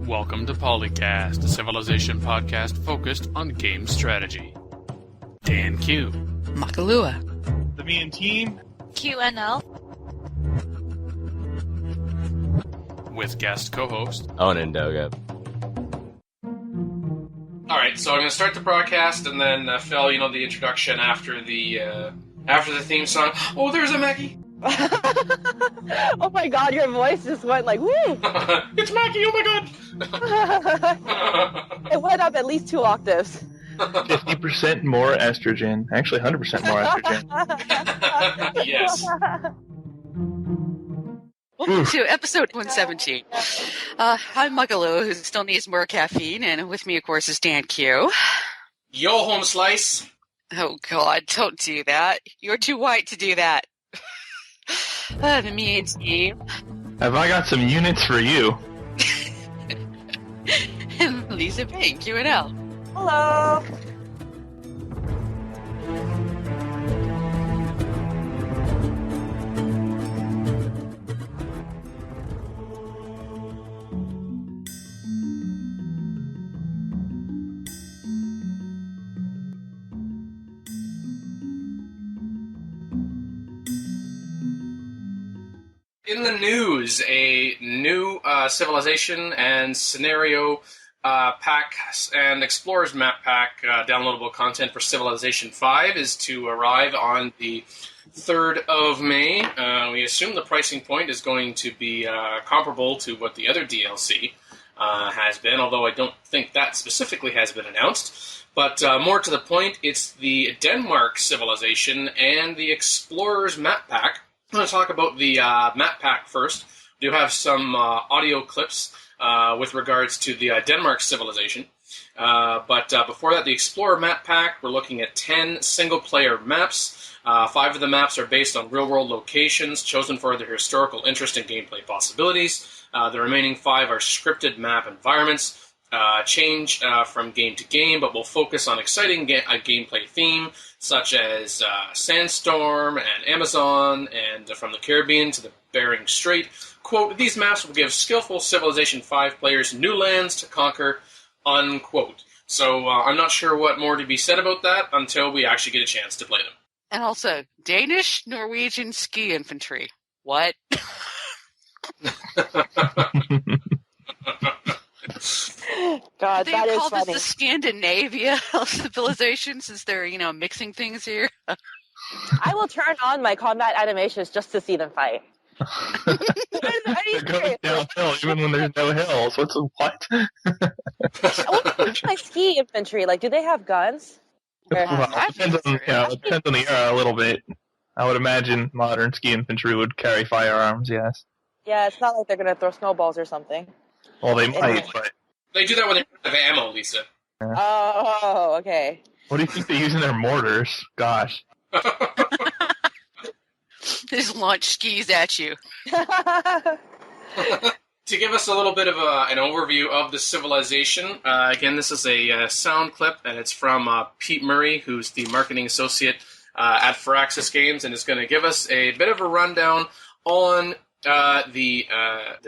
Welcome to PolyCast, a civilization podcast focused on game strategy. DanQ, Makahlua, TheMeInTeam, QNL, with guest co-host Onandoga. Alright, so I'm going to start the broadcast and then Phil, the introduction after the theme song. Oh, there's a Maggie! Oh my god, your voice just went like, woo! It's Maggie, oh my god! It went up at least 2 octaves. 50% more estrogen. Actually, 100% more estrogen. Yes. Welcome to episode 117. I'm Makahlua, who still needs more caffeine, and with me, of course, is DanQ. Yo, home slice! Oh god, don't do that. You're too white to do that. TheMeInTeam. Have I got some units for you? And Lisa Payne, QNL. Hello! In the news, a new civilization and scenario pack and Explorers map pack downloadable content for Civilization 5 is to arrive on the 3rd of May. We assume the pricing point is going to be comparable to what the other DLC has been, although I don't think that specifically has been announced. But more to the point, it's the Denmark civilization and the Explorers map pack. I'm going to talk about the map pack first. We do have some audio clips with regards to the Denmark civilization. But before that, the Explorer map pack, we're looking at 10 single-player maps. 5 of the maps are based on real-world locations chosen for their historical interest and gameplay possibilities. The remaining 5 are scripted map environments. Change from game to game, but will focus on exciting gameplay theme, such as Sandstorm and Amazon, and from the Caribbean to the Bering Strait. Quote, these maps will give skillful Civilization 5 players new lands to conquer, unquote. So I'm not sure what more to be said about that until we actually get a chance to play them. And also, Danish Norwegian ski infantry. What? God, They that is call this funny. the Scandinavia civilization since they're, mixing things here. I will turn on my combat animations just to see them fight. They're going downhill even when there's no hills. What? What's my ski infantry? Like, do they have guns? Well, it depends on the era a little bit. I would imagine modern ski infantry would carry firearms, yes. Yeah, it's not like they're going to throw snowballs or something. Well, they might, but... They do that when they have ammo, Lisa. Oh, okay. What do you think they're using their mortars? Gosh. They just launch skis at you. To give us a little bit of an overview of the civilization, again, this is a sound clip, and it's from Pete Murray, who's the marketing associate at Firaxis Games, and is going to give us a bit of a rundown on the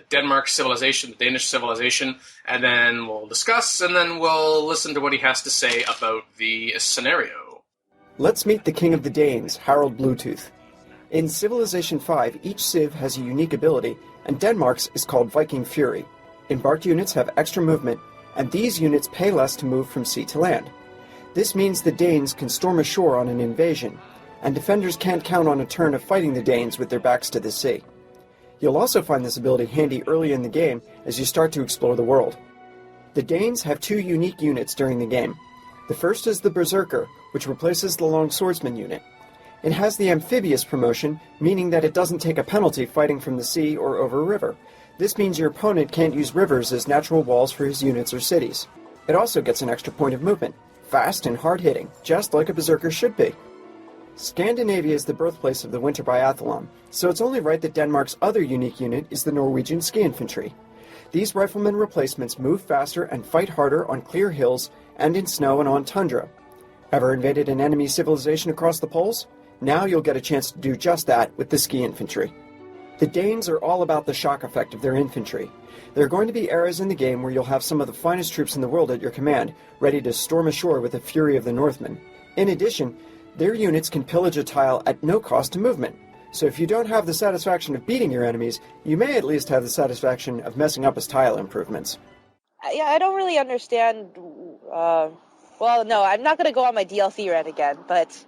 Denmark civilization, the Danish civilization, and then we'll discuss, and then we'll listen to what he has to say about the scenario. Let's meet the king of the Danes, Harald Bluetooth. In Civilization 5, each civ has a unique ability, and Denmark's is called Viking Fury. Embarked units have extra movement, and these units pay less to move from sea to land. This means the Danes can storm ashore on an invasion, and defenders can't count on a turn of fighting the Danes with their backs to the sea. You'll also find this ability handy early in the game as you start to explore the world. The Danes have 2 unique units during the game. The first is the Berserker, which replaces the Long Swordsman unit. It has the Amphibious promotion, meaning that it doesn't take a penalty fighting from the sea or over a river. This means your opponent can't use rivers as natural walls for his units or cities. It also gets an extra point of movement, fast and hard-hitting, just like a Berserker should be. Scandinavia is the birthplace of the winter biathlon, so it's only right that Denmark's other unique unit is the Norwegian ski infantry. These riflemen replacements move faster and fight harder on clear hills and in snow and on tundra. Ever invaded an enemy civilization across the poles? Now you'll get a chance to do just that with the ski infantry. The Danes are all about the shock effect of their infantry. There are going to be eras in the game where you'll have some of the finest troops in the world at your command, ready to storm ashore with the fury of the Northmen. In addition, their units can pillage a tile at no cost to movement. So if you don't have the satisfaction of beating your enemies, you may at least have the satisfaction of messing up his tile improvements. Yeah, I don't really understand. Well, no, I'm not going to go on my DLC rant again, but,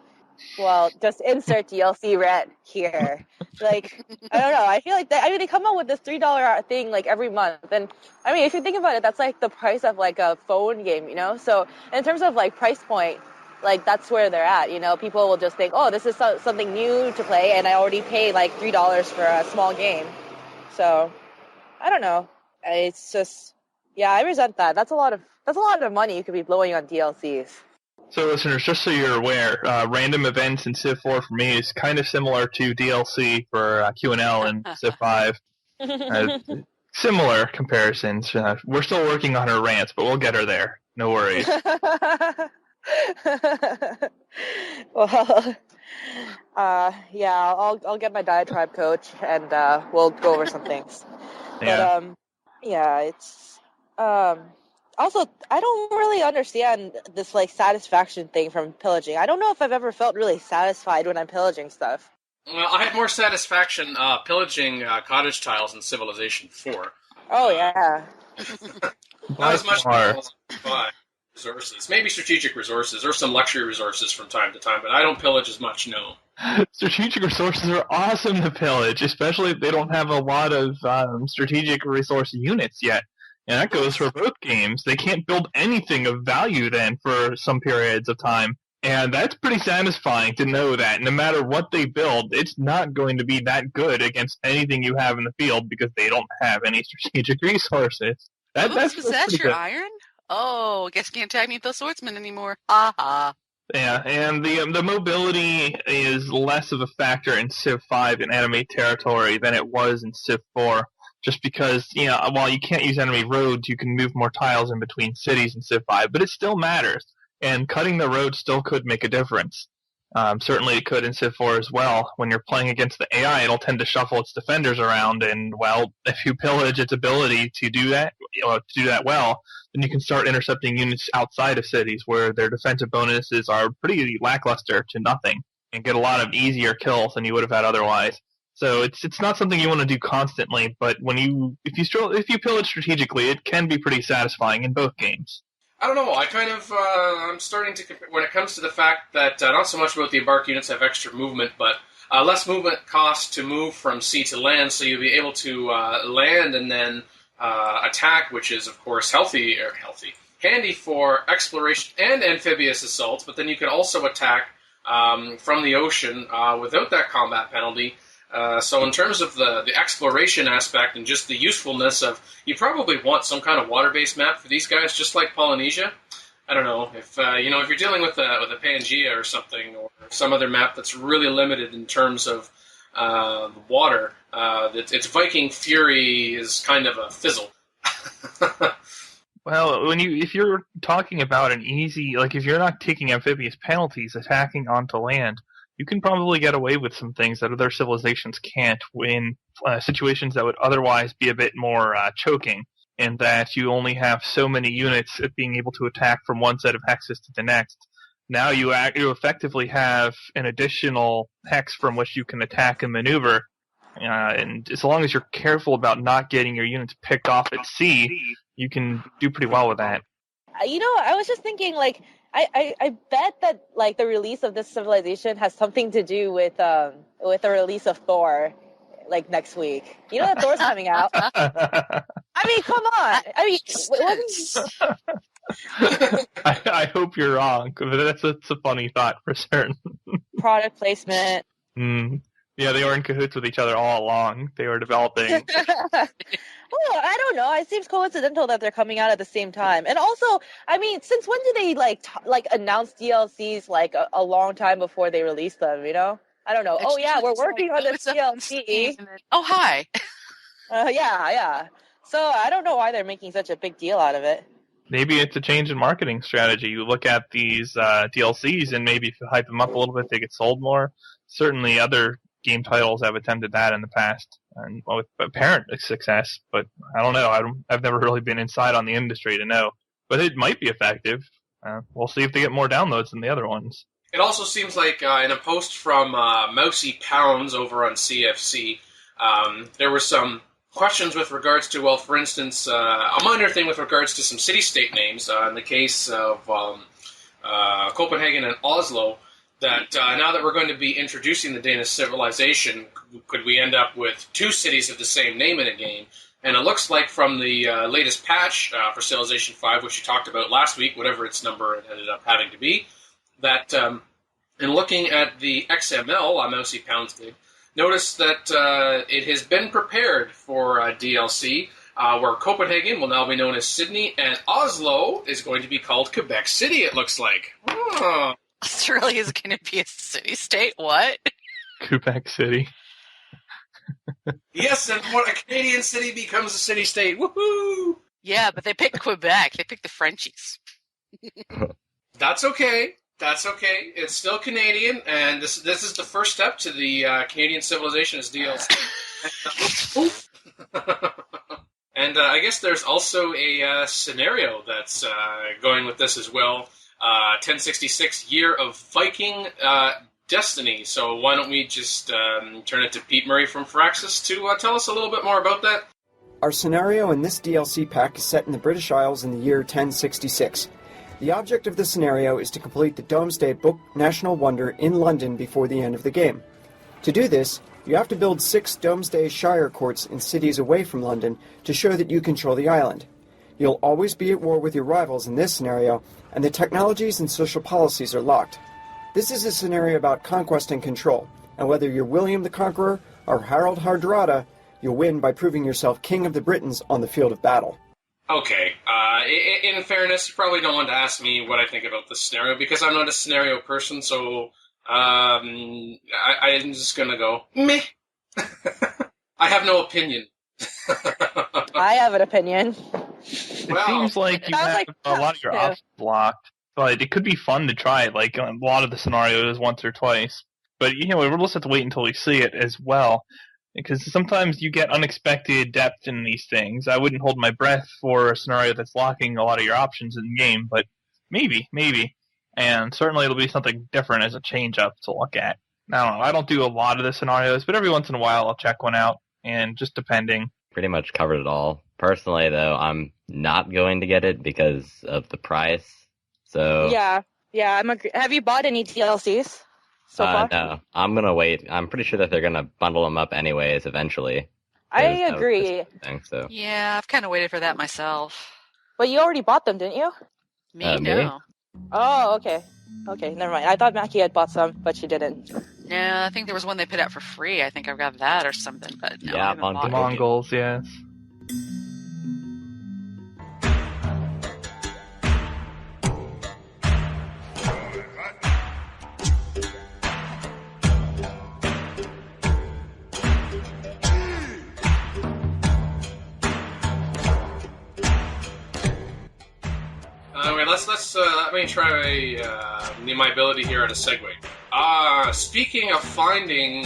well, just insert DLC rant here. Like, I don't know. I feel like they come out with this $3 thing like every month, and I mean, if you think about it, that's like the price of like a phone game, you know. So in terms of like price point, like that's where they're at. You know, people will just think, oh, this is something new to play, and I already paid like $3 for a small game. So I don't know. It's just, yeah, I resent that. That's a lot of money you could be blowing on DLCs. So, listeners, just so you're aware, random events in Civ 4 for me is kind of similar to DLC for QNL and Civ 5. Similar comparisons. We're still working on her rants, but we'll get her there. No worries. Well, yeah, I'll get my diatribe coach, and we'll go over some things. Yeah. But yeah, it's also, I don't really understand this like satisfaction thing from pillaging. I don't know if I've ever felt really satisfied when I'm pillaging stuff. Well, I had more satisfaction pillaging cottage tiles in Civilization 4. Oh yeah. Not as much by resources. Maybe strategic resources or some luxury resources from time to time, but I don't pillage as much, no. Strategic resources are awesome to pillage, especially if they don't have a lot of strategic resource units yet. And that goes for both games. They can't build anything of value then for some periods of time. And that's pretty satisfying to know that no matter what they build, it's not going to be that good against anything you have in the field because they don't have any strategic resources. Was that your iron? Oh, I guess you can't tag me with those swordsmen anymore. Aha. Yeah, and the mobility is less of a factor in Civ 5 in enemy territory than it was in Civ 4. Just because, you know, while you can't use enemy roads, you can move more tiles in between cities in Civ 5, but it still matters. And cutting the road still could make a difference. Certainly it could in Civ 4 as well. When you're playing against the AI, it'll tend to shuffle its defenders around, and, well, if you pillage its ability to do that well, then you can start intercepting units outside of cities where their defensive bonuses are pretty lackluster to nothing, and get a lot of easier kills than you would have had otherwise. So it's not something you want to do constantly, but if you pillage strategically, it can be pretty satisfying in both games. I don't know. I kind of I'm starting to compare when it comes to the fact that not so much about the embark units have extra movement, but less movement cost to move from sea to land, so you'll be able to land and then attack, which is of course handy for exploration and amphibious assaults. But then you could also attack from the ocean without that combat penalty. So in terms of the exploration aspect and just the usefulness of, you probably want some kind of water-based map for these guys, just like Polynesia. I don't know if if you're dealing with a Pangea or something, or some other map that's really limited in terms of water. Its Viking Fury is kind of a fizzle. Well, if you're talking about an easy, like if you're not taking amphibious penalties, attacking onto land, you can probably get away with some things that other civilizations can't in situations that would otherwise be a bit more choking, in that you only have so many units being able to attack from one set of hexes to the next. Now you effectively have an additional hex from which you can attack and maneuver, and as long as you're careful about not getting your units picked off at sea, you can do pretty well with that. You know, I was just thinking, like, I bet that like the release of this civilization has something to do with the release of Thor, like next week. You know that Thor's coming out. I mean, come on. I mean, I hope you're wrong. That's a funny thought for certain. Product placement. Yeah, they were in cahoots with each other all along. They were developing. Well, I don't know. It seems coincidental that they're coming out at the same time. And also, I mean, since when did they like announce DLCs like a long time before they release them? You know, I don't know. Oh yeah, we're working on this DLC. Oh hi. Yeah. So I don't know why they're making such a big deal out of it. Maybe it's a change in marketing strategy. You look at these DLCs, and maybe if you hype them up a little bit, they get sold more. Certainly, other game titles have attempted that in the past, and with apparent success. But I don't know. I've never really been inside on the industry to know. But it might be effective. We'll see if they get more downloads than the other ones. It also seems like in a post from Mousy Pounds over on CFC, there were some questions with regards to, well, for instance, a minor thing with regards to some city-state names. In the case of Copenhagen and Oslo, that now that we're going to be introducing the Danish civilization, could we end up with two cities of the same name in a game? And it looks like from the latest patch for Civilization 5, which you talked about last week, whatever its number it ended up having to be, that in looking at the XML, Mousy Pounds did, notice that it has been prepared for DLC, where Copenhagen will now be known as Sydney, and Oslo is going to be called Quebec City, it looks like. Oh. Australia is going to be a city-state? What? Quebec City. Yes, and when a Canadian city becomes a city-state, woohoo! Yeah, but they picked Quebec. They picked the Frenchies. That's okay. That's okay. It's still Canadian, and this is the first step to the Canadian civilization as DLC. And I guess there's also a scenario that's going with this as well. 1066 Year of Viking Destiny. So why don't we just turn it to Pete Murray from Firaxis to tell us a little bit more about that? Our scenario in this DLC pack is set in the British Isles in the year 1066. The object of the scenario is to complete the Domesday Book National Wonder in London before the end of the game. To do this, you have to build 6 Domesday Shire courts in cities away from London to show that you control the island. You'll always be at war with your rivals in this scenario, and the technologies and social policies are locked. This is a scenario about conquest and control, and whether you're William the Conqueror or Harold Hardrada, you'll win by proving yourself king of the Britons on the field of battle. Okay, in fairness, you probably don't want to ask me what I think about this scenario, because I'm not a scenario person, so I'm just going to go, meh. I have no opinion. I have an opinion. It seems like you have a lot of your options blocked, but it could be fun to try, like a lot of the scenarios once or twice. But we'll just have to wait until we see it as well, because sometimes you get unexpected depth in these things. I wouldn't hold my breath for a scenario that's locking a lot of your options in the game, but maybe. And certainly it'll be something different as a change-up to look at. I don't know, I don't do a lot of the scenarios, but every once in a while I'll check one out, and just depending. Pretty much covered it all. Personally, though, I'm not going to get it because of the price. So Yeah, I'm have you bought any DLCs so far? No, I'm going to wait. I'm pretty sure that they're going to bundle them up anyways eventually. I agree. So. Yeah, I've kind of waited for that myself. But you already bought them, didn't you? Me, Me? no. Oh, okay. Okay, never mind. I thought Mackie had bought some, but she didn't. No, I think there was one they put out for free. I think I've got that or something, but no, Yeah, I haven't bought The it. Mongols, yes. Let me try my ability here at a segue. Speaking of finding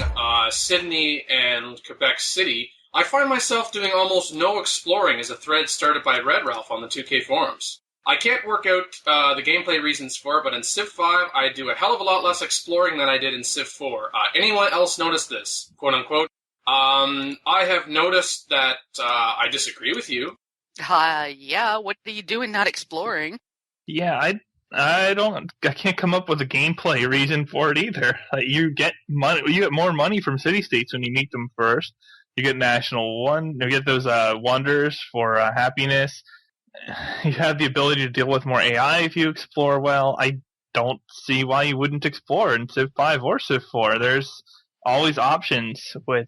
Sydney and Quebec City, I find myself doing almost no exploring as a thread started by Red Ralph on the 2K forums. I can't work out the gameplay reasons for it, but in Civ 5, I do a hell of a lot less exploring than I did in Civ 4. Anyone else notice this? Quote unquote. I have noticed that I disagree with you. Yeah, what are you doing not exploring? Yeah, I can't come up with a gameplay reason for it either. You get more money from city-states when you meet them first. You get you get those wonders for happiness. You have the ability to deal with more AI if you explore well. I don't see why you wouldn't explore in Civ 5 or Civ 4. There's always options with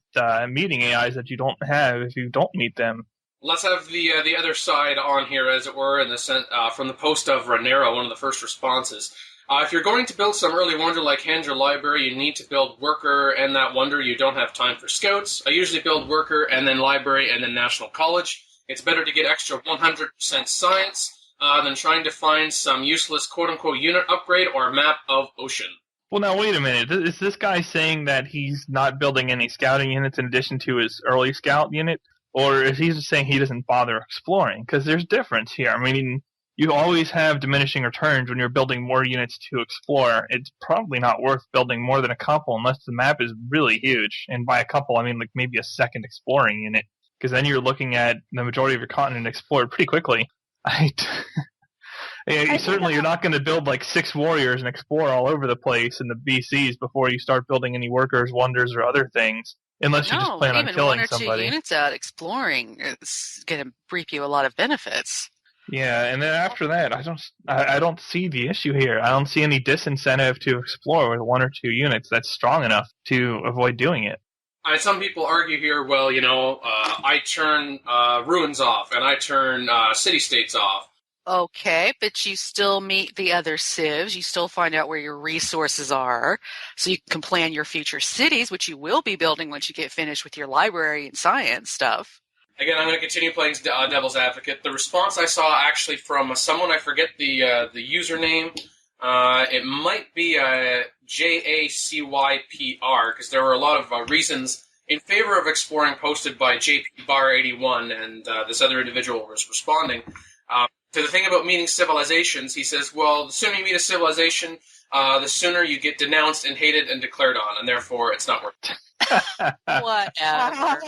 meeting AIs that you don't have if you don't meet them. Let's have the other side on here, as it were, in the from the post of Ranera, one of the first responses. If you're going to build some early wonder like Handra Library, you need to build Worker and that wonder. You don't have time for Scouts. I usually build Worker and then Library and then National College. It's better to get extra 100% science than trying to find some useless quote-unquote unit upgrade or map of ocean. Well, now wait a minute. Is this guy saying that he's not building any scouting units in addition to his early scout unit? Or is he just saying he doesn't bother exploring? Because there's difference here. I mean, you always have diminishing returns when you're building more units to explore. It's probably not worth building more than a couple unless the map is really huge. And by a couple, I mean like maybe a second exploring unit. Because then you're looking at the majority of your continent explored pretty quickly. You're not going to build like 6 warriors and explore all over the place in the BCs before you start building any workers, wonders, or other things. Unless you just plan on killing somebody. Even 1 or 2 units out exploring is going to reap you a lot of benefits. Yeah, and then after that, I don't see the issue here. I don't see any disincentive to explore with 1 or 2 units that's strong enough to avoid doing it. Some people argue here, well, I turn ruins off, and I turn city-states off. Okay, but you still meet the other civs. You still find out where your resources are, so you can plan your future cities, which you will be building once you get finished with your library and science stuff. Again, I'm going to continue playing devil's advocate. The response I saw actually from someone, I forget the username. It might be JACYPR, because there were a lot of reasons in favor of exploring posted by JP-Bar81, and this other individual was responding. To the thing about meeting civilizations, he says, well, the sooner you meet a civilization, the sooner you get denounced and hated and declared on, and therefore it's not worth it. Whatever.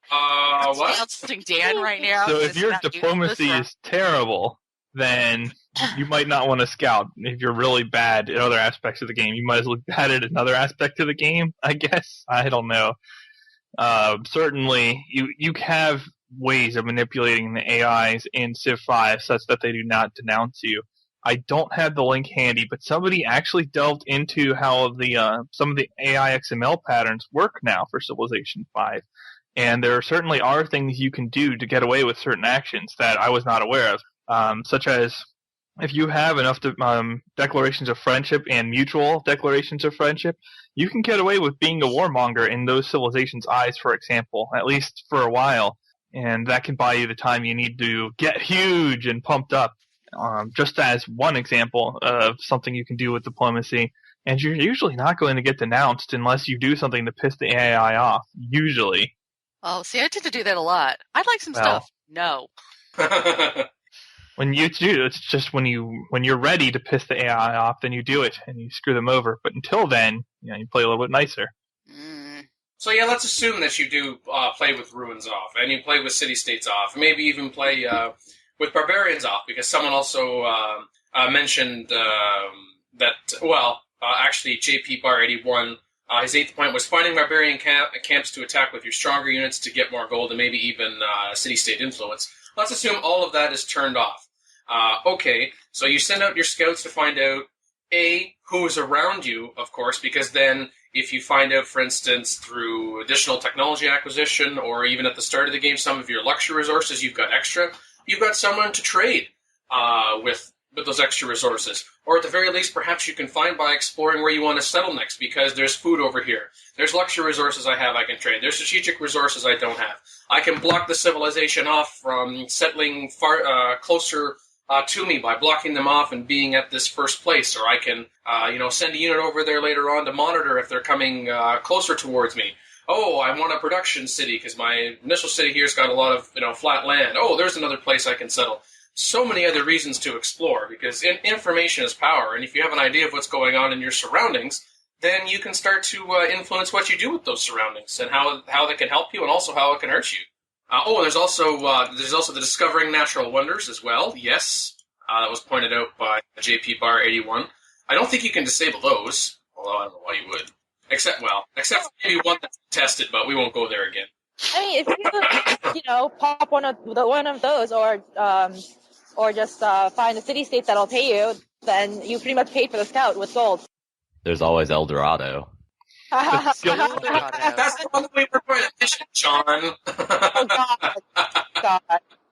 What? Insulting Dan right now. So if your diplomacy is terrible, then you might not want to scout. If you're really bad at other aspects of the game, you might as well be bad at another aspect of the game, I guess. I don't know. Certainly, you have ways of manipulating the AIs in Civ 5 such that they do not denounce you. I don't have the link handy, but somebody actually delved into how some of the AI XML patterns work now for Civilization 5. And there certainly are things you can do to get away with certain actions that I was not aware of, such as if you have enough declarations of friendship and mutual declarations of friendship, you can get away with being a warmonger in those civilizations' eyes, for example, at least for a while. And that can buy you the time you need to get huge and pumped up, just as one example of something you can do with diplomacy. And you're usually not going to get denounced unless you do something to piss the AI off, usually. Oh, see, I tend to do that a lot. I'd like some stuff. No. When you do, it's just when you're ready to piss the AI off, then you do it and you screw them over. But until then, you play a little bit nicer. So yeah, let's assume that you do play with ruins off, and you play with city-states off, maybe even play with barbarians off, because someone also mentioned that, actually JP-Bar81, his 8th point was finding barbarian camps to attack with your stronger units to get more gold and maybe even city-state influence. Let's assume all of that is turned off. Okay, so you send out your scouts to find out, A, who is around you, of course, because then if you find out, for instance, through additional technology acquisition or even at the start of the game, some of your luxury resources you've got extra, you've got someone to trade with those extra resources. Or at the very least, perhaps you can find by exploring where you want to settle next, because there's food over here. There's luxury resources I have I can trade. There's strategic resources I don't have. I can block the civilization off from settling far closer to me by blocking them off and being at this first place, or I can, send a unit over there later on to monitor if they're coming closer towards me. Oh, I want a production city because my initial city here's got a lot of flat land. Oh, there's another place I can settle. So many other reasons to explore, because information is power, and if you have an idea of what's going on in your surroundings, then you can start to influence what you do with those surroundings and how they can help you and also how it can hurt you. There's also the discovering natural wonders as well. Yes, that was pointed out by JP-Bar81. I don't think you can disable those, although I don't know why you would. Except for maybe one that's tested, but we won't go there again. I mean, if you pop one of those, or just find a city-state that'll pay you, then you pretty much paid for the scout with gold. There's always El Dorado. That's the only way we're going to mission, John. Oh, God.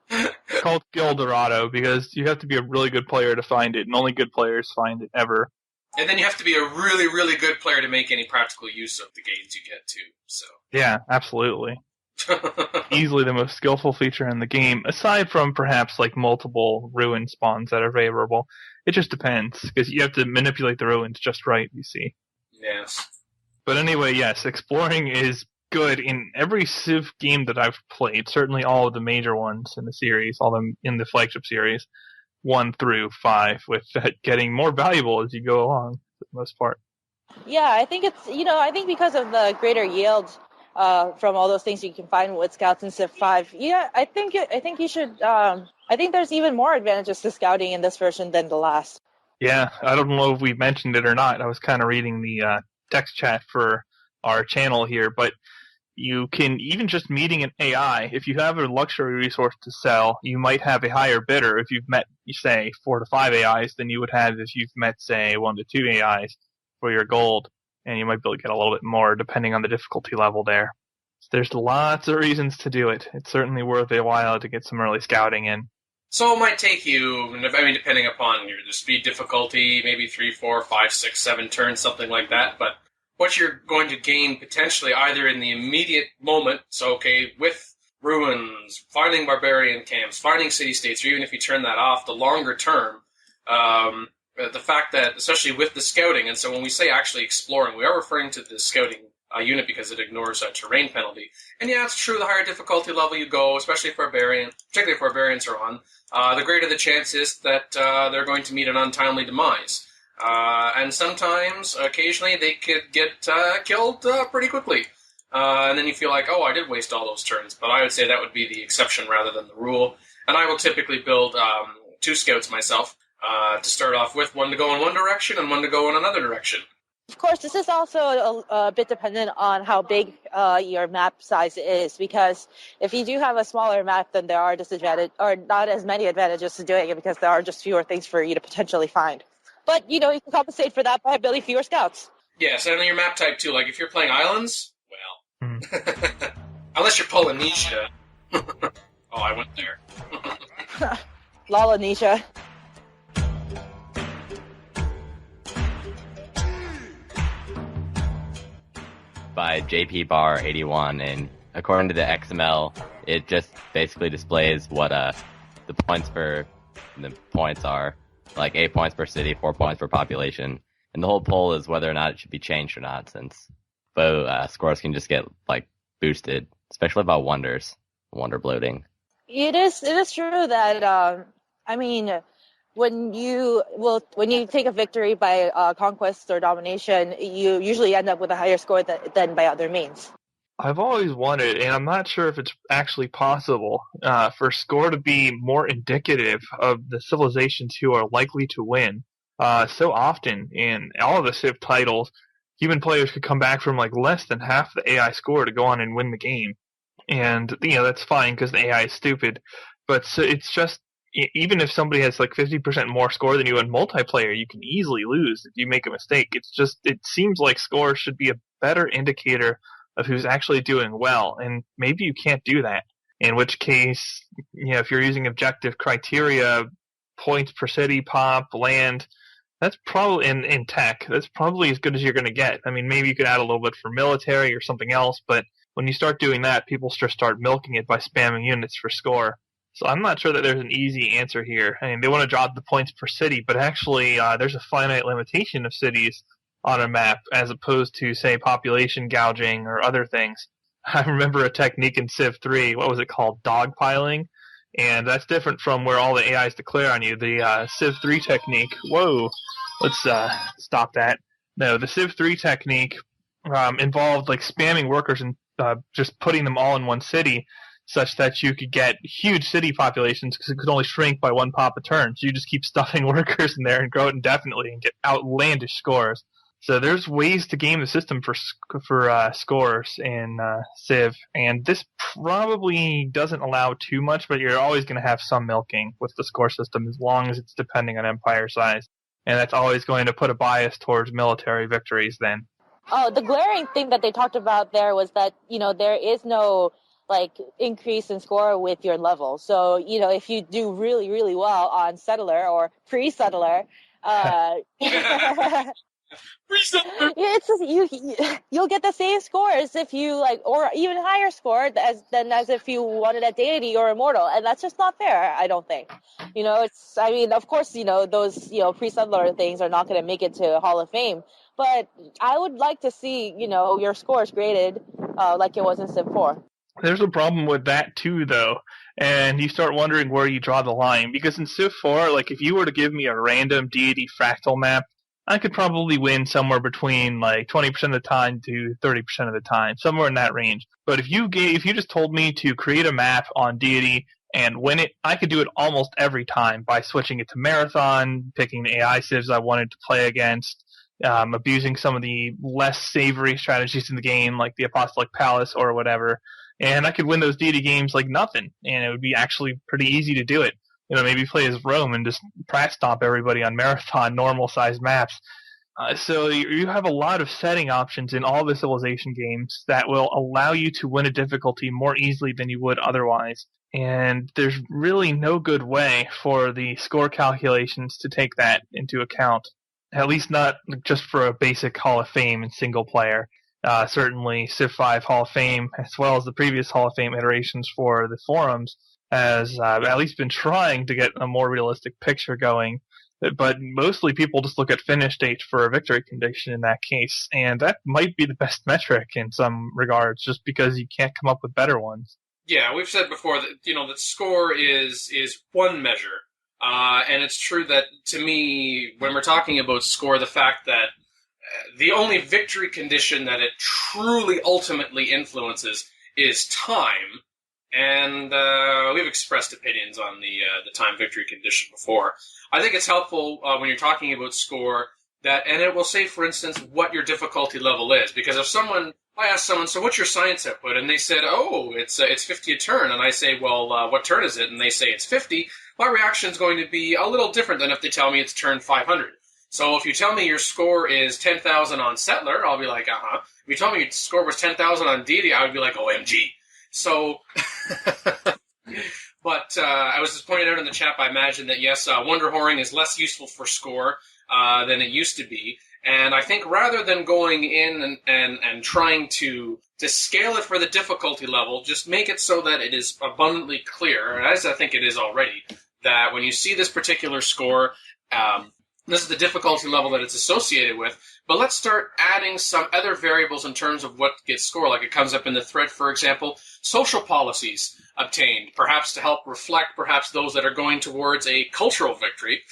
It's called Gildorado because you have to be a really good player to find it, and only good players find it ever. And then you have to be a really, really good player to make any practical use of the gains you get, too. So. Yeah, absolutely. Easily the most skillful feature in the game, aside from perhaps like multiple ruin spawns that are favorable. It just depends, because you have to manipulate the ruins just right, you see. Yes. But anyway, yes, exploring is good in every Civ game that I've played, certainly all of the major ones in the series, all of them in the flagship series, 1 through 5, with that getting more valuable as you go along, for the most part. Yeah, I think it's, I think because of the greater yield from all those things you can find with scouts in Civ 5. Yeah, I think you should. I think there's even more advantages to scouting in this version than the last. Yeah, I don't know if we mentioned it or not. I was kind of reading the text chat for our channel here, but you can, even just meeting an AI, if you have a luxury resource to sell, you might have a higher bidder if you've met, say, 4 to 5 AIs than you would have if you've met, say, 1 to 2 AIs for your gold, and you might be able to get a little bit more depending on the difficulty level there. So there's lots of reasons to do it. It's certainly worth a while to get some early scouting in. So it might take you, depending upon the speed difficulty, maybe 3, 4, 5, 6, 7 turns, something like that, but what you're going to gain potentially either in the immediate moment, so okay, with ruins, finding barbarian camps, finding city-states, or even if you turn that off, the longer term, the fact that, especially with the scouting, and so when we say actually exploring, we are referring to the scouting unit because it ignores a terrain penalty. And yeah, it's true, the higher difficulty level you go, especially if particularly if barbarians are on, the greater the chance is that they're going to meet an untimely demise. And sometimes, occasionally, they could get killed pretty quickly. And then you feel like, oh, I did waste all those turns. But I would say that would be the exception rather than the rule. And I will typically build 2 scouts myself to start off with, one to go in one direction and one to go in another direction. Of course, this is also a bit dependent on how big your map size is, because if you do have a smaller map, then there are disadvantages, or not as many advantages to doing it, because there are just fewer things for you to potentially find. But, you can compensate for that by building fewer scouts. Yes, and your map type, too. Like, if you're playing islands, well, unless you're Polynesia. Oh, I went there. Lolanesia. By JP Bar 81, and according to the XML, it just basically displays what the points are, like 8 points per city, 4 points per population, and the whole poll is whether or not it should be changed or not, since both scores can just get like boosted, especially about wonder bloating. It is true that when you take a victory by conquest or domination, you usually end up with a higher score than by other means. I've always wanted, and I'm not sure if it's actually possible, for score to be more indicative of the civilizations who are likely to win. So often in all of the Civ titles, human players could come back from like less than half the AI score to go on and win the game. And, that's fine because the AI is stupid. But so it's just, even if somebody has like 50% more score than you in multiplayer, you can easily lose if you make a mistake. It seems like score should be a better indicator of who's actually doing well, and maybe you can't do that. In which case, if you're using objective criteria, points per city, pop, land, that's probably in tech, that's probably as good as you're going to get. I mean, maybe you could add a little bit for military or something else, but when you start doing that, people just start milking it by spamming units for score. So I'm not sure that there's an easy answer here. I mean, they want to drop the points per city, but actually there's a finite limitation of cities on a map as opposed to, say, population gouging or other things. I remember a technique in Civ 3, what was it called? Dogpiling. And that's different from where all the AIs declare on you. The Civ 3 technique, whoa, let's stop that. No, the Civ 3 technique involved like spamming workers and just putting them all in one city, such that you could get huge city populations because it could only shrink by 1 pop a turn. So you just keep stuffing workers in there and grow it indefinitely and get outlandish scores. So there's ways to game the system for scores in Civ, and this probably doesn't allow too much, but you're always going to have some milking with the score system as long as it's depending on empire size. And that's always going to put a bias towards military victories then. Oh, the glaring thing that they talked about there was that, there is no increase in score with your level. So, if you do really, really well on settler or pre-settler, It's just, you'll get the same scores if you or even higher score as if you won it at deity or immortal, and that's just not fair. I don't think. Of course, those pre-settler things are not going to make it to Hall of Fame, but I would like to see your scores graded like it was in Civ 4. There's a problem with that too, though, and you start wondering where you draw the line. Because in Civ 4, if you were to give me a random deity fractal map, I could probably win somewhere between 20% of the time to 30% of the time, somewhere in that range. But if you just told me to create a map on deity and win it, I could do it almost every time by switching it to marathon, picking the AI civs I wanted to play against, abusing some of the less savory strategies in the game, like the Apostolic Palace or whatever. And I could win those deity games like nothing, and it would be actually pretty easy to do it. Maybe play as Rome and just prat stomp everybody on marathon, normal-sized maps. So you have a lot of setting options in all the Civilization games that will allow you to win a difficulty more easily than you would otherwise. And there's really no good way for the score calculations to take that into account, at least not just for a basic Hall of Fame and single player. Certainly Civ 5 Hall of Fame, as well as the previous Hall of Fame iterations for the forums, has at least been trying to get a more realistic picture going. But mostly people just look at finish date for a victory condition in that case, and that might be the best metric in some regards, just because you can't come up with better ones. Yeah, we've said before that, that score is one measure. And it's true that, to me, when we're talking about score, the fact that the only victory condition that it truly ultimately influences is time. And we've expressed opinions on the time victory condition before. I think it's helpful when you're talking about score and it will say, for instance, what your difficulty level is. Because if I ask someone, so what's your science output? And they said, it's 50 a turn. And I say, well, what turn is it? And they say it's 50. My reaction is going to be a little different than if they tell me it's turn 500. So if you tell me your score is 10,000 on Settler, I'll be like, uh-huh. If you tell me your score was 10,000 on Deity, I would be like, OMG. So, but I was just pointing out in the chat, I imagine that, yes, Wonder Whoring is less useful for score than it used to be. And I think rather than going in and trying to scale it for the difficulty level, just make it so that it is abundantly clear, as I think it is already, that when you see this particular score, this is the difficulty level that it's associated with, but let's start adding some other variables in terms of what gets scored. Like it comes up in the thread, for example, social policies obtained, perhaps to help reflect perhaps those that are going towards a cultural victory.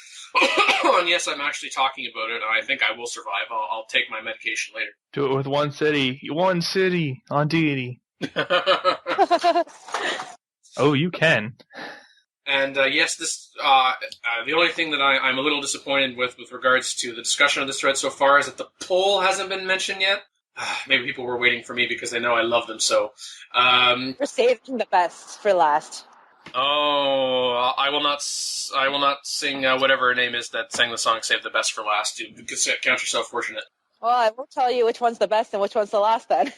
And yes, I'm actually talking about it, and I think I will survive. I'll take my medication later. Do it with one city on deity. Oh, you can. And yes, this the only thing that I'm a little disappointed with regards to the discussion of this thread so far is that the poll hasn't been mentioned yet. Maybe people were waiting for me because they know I love them so. We're saving the best for last. Oh, I will not sing whatever her name is that sang the song "Save the Best for Last." You can count yourself fortunate. Well, I won't tell you which one's the best and which one's the last then.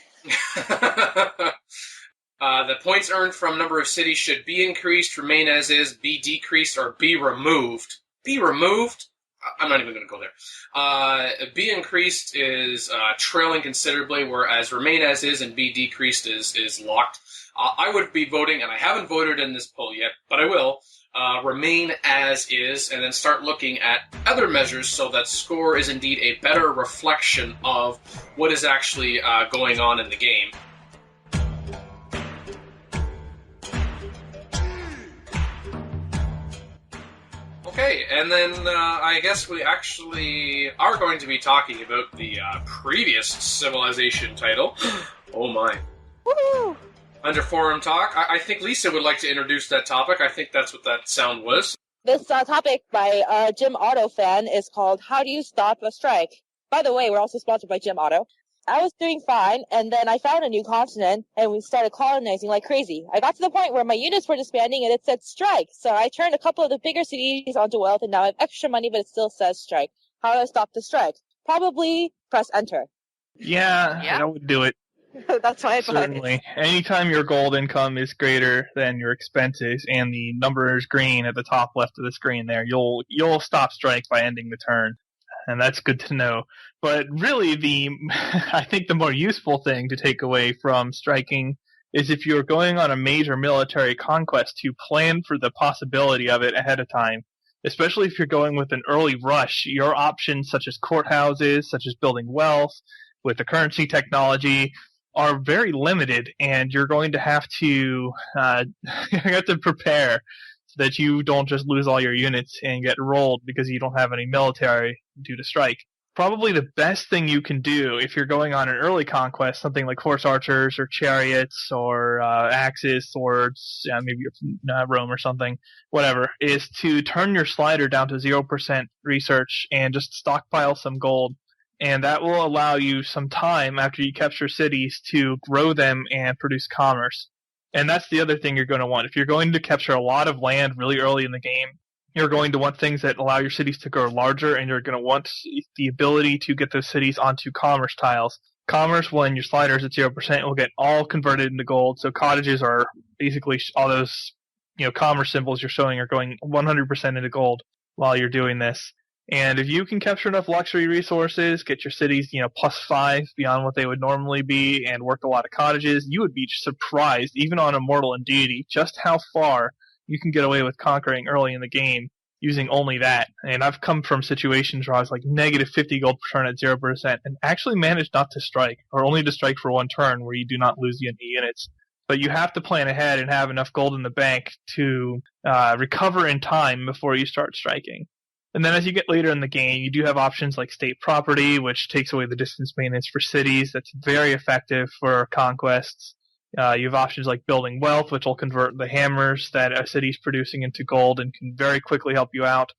The points earned from number of cities should be increased, remain as is, be decreased, or be removed. Be removed? I'm not even going to go there. Be increased is trailing considerably, whereas remain as is and be decreased is locked. I would be voting, and I haven't voted in this poll yet, but I will, remain as is, and then start looking at other measures so that score is indeed a better reflection of what is actually going on in the game. Okay, and then I guess we actually are going to be talking about the previous Civilization title. Oh my. Woo! Under Forum Talk, I think Lisa would like to introduce that topic. I think that's what that sound was. This topic by Jim Otto fan is called How Do You Stop a Strike? By the way, we're also sponsored by Jim Otto. I was doing fine, and then I found a new continent, and we started colonizing like crazy. I got to the point where my units were disbanding, and it said strike. So I turned a couple of the bigger cities onto wealth, and now I have extra money, but it still says strike. How do I stop the strike? Probably press enter. Yeah, that would do it. That's my advice. Certainly. Anytime your gold income is greater than your expenses, and the number is green at the top left of the screen there, you'll stop strike by ending the turn. and that's good to know. But really, I think the more useful thing to take away from striking is if you're going on a major military conquest, to plan for the possibility of it ahead of time. Especially if you're going with an early rush, your options such as courthouses, such as building wealth, with the currency technology, are very limited, and you're going to have to you have to prepare so that you don't just lose all your units and get rolled because you don't have any military due to strike. Probably the best thing you can do if you're going on an early conquest, something like horse archers or chariots or axes, swords, maybe Rome or something, whatever, is to turn your slider down to 0% research and just stockpile some gold. And that will allow you some time after you capture cities to grow them and produce commerce. And that's the other thing you're going to want. If you're going to capture a lot of land really early in the game, you're going to want things that allow your cities to grow larger, and you're going to want the ability to get those cities onto commerce tiles. Commerce, when your slider is at 0%, will get all converted into gold. So cottages are basically all those commerce symbols you're showing are going 100% into gold while you're doing this. And if you can capture enough luxury resources, get your cities, +5 beyond what they would normally be, and work a lot of cottages, you would be surprised, even on Immortal and Deity, just how far you can get away with conquering early in the game using only that. And I've come from situations where I was like negative 50 gold per turn at 0% and actually managed not to strike, or only to strike for one turn where you do not lose any units. But you have to plan ahead and have enough gold in the bank to recover in time before you start striking. And then as you get later in the game, you do have options like state property, which takes away the distance maintenance for cities. That's very effective for conquests. You have options like building wealth, which will convert the hammers that a city's producing into gold and can very quickly help you out.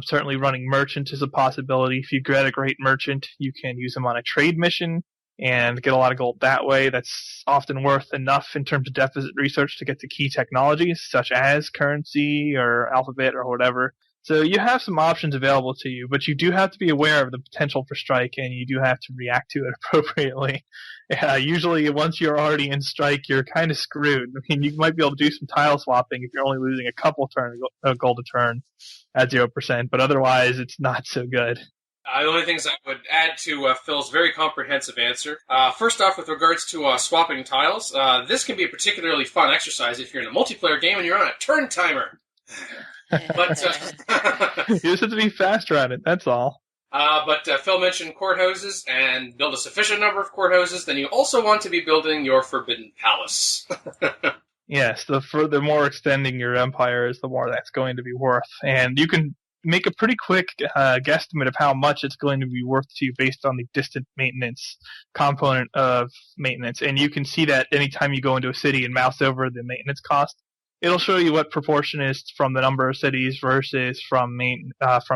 Certainly running merchant is a possibility. If you get a great merchant, you can use them on a trade mission and get a lot of gold that way. That's often worth enough in terms of deficit research to get to key technologies, such as currency or alphabet or whatever. So you have some options available to you, but you do have to be aware of the potential for strike, and you do have to react to it appropriately. Usually, once you're already in strike, you're kind of screwed. I mean, you might be able to do some tile swapping if you're only losing a couple gold a turn at 0%, but otherwise, it's not so good. The only things I would add to Phil's very comprehensive answer. First off, with regards to swapping tiles, this can be a particularly fun exercise if you're in a multiplayer game and you're on a turn timer. But you just have to be faster at it, that's all. But Phil mentioned courthouses, and build a sufficient number of courthouses. Then you also want to be building your Forbidden Palace. Yes, the more extending your empire is, the more that's going to be worth. And you can make a pretty quick guesstimate of how much it's going to be worth to you based on the distant maintenance component of maintenance. And you can see that anytime you go into a city and mouse over the maintenance cost, it'll show you what proportion is from the number of cities versus from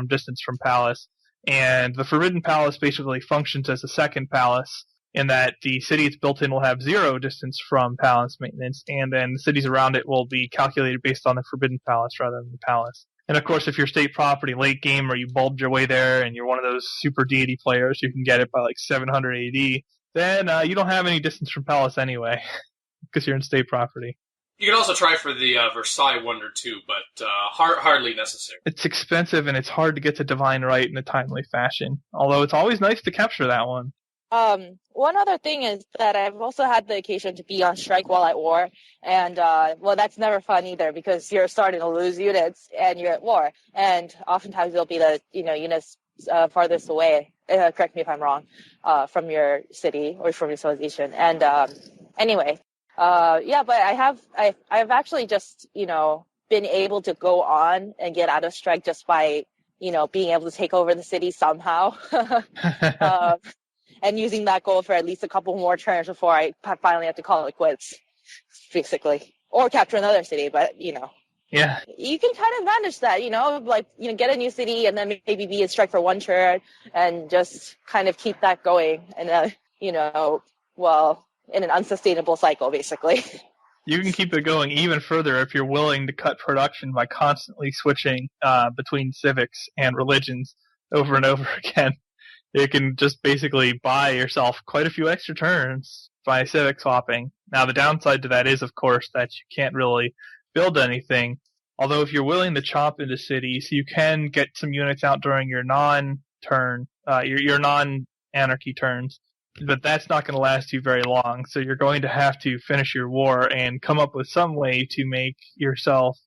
distance from palace. And the Forbidden Palace basically functions as a second palace in that the city it's built in will have 0 distance from palace maintenance, and then the cities around it will be calculated based on the Forbidden Palace rather than the palace. And of course, if you're state property late game or you bulbed your way there and you're one of those super deity players, you can get it by like 700 AD, then you don't have any distance from palace anyway because you're in state property. You can also try for the Versailles Wonder too, but hardly necessary. It's expensive and it's hard to get to Divine Right in a timely fashion, although it's always nice to capture that one. One other thing is that I've also had the occasion to be on strike while at war, and that's never fun either because you're starting to lose units and you're at war, and oftentimes they'll be the units farthest away. Correct me if I'm wrong, from your city or from your civilization. And anyway. But I've actually just, been able to go on and get out of strike just by, being able to take over the city somehow. And using that goal for at least a couple more turns before I finally have to call it quits, basically. Or capture another city, but, Yeah. You can kind of manage that, get a new city and then maybe be in strike for one turn and just kind of keep that going. And, in an unsustainable cycle, basically. You can keep it going even further if you're willing to cut production by constantly switching between civics and religions over and over again. You can just basically buy yourself quite a few extra turns by civic swapping. Now, the downside to that is, of course, that you can't really build anything. Although if you're willing to chop into cities, you can get some units out during your turn, your non-anarchy turns, but that's not going to last you very long. So you're going to have to finish your war and come up with some way to make yourself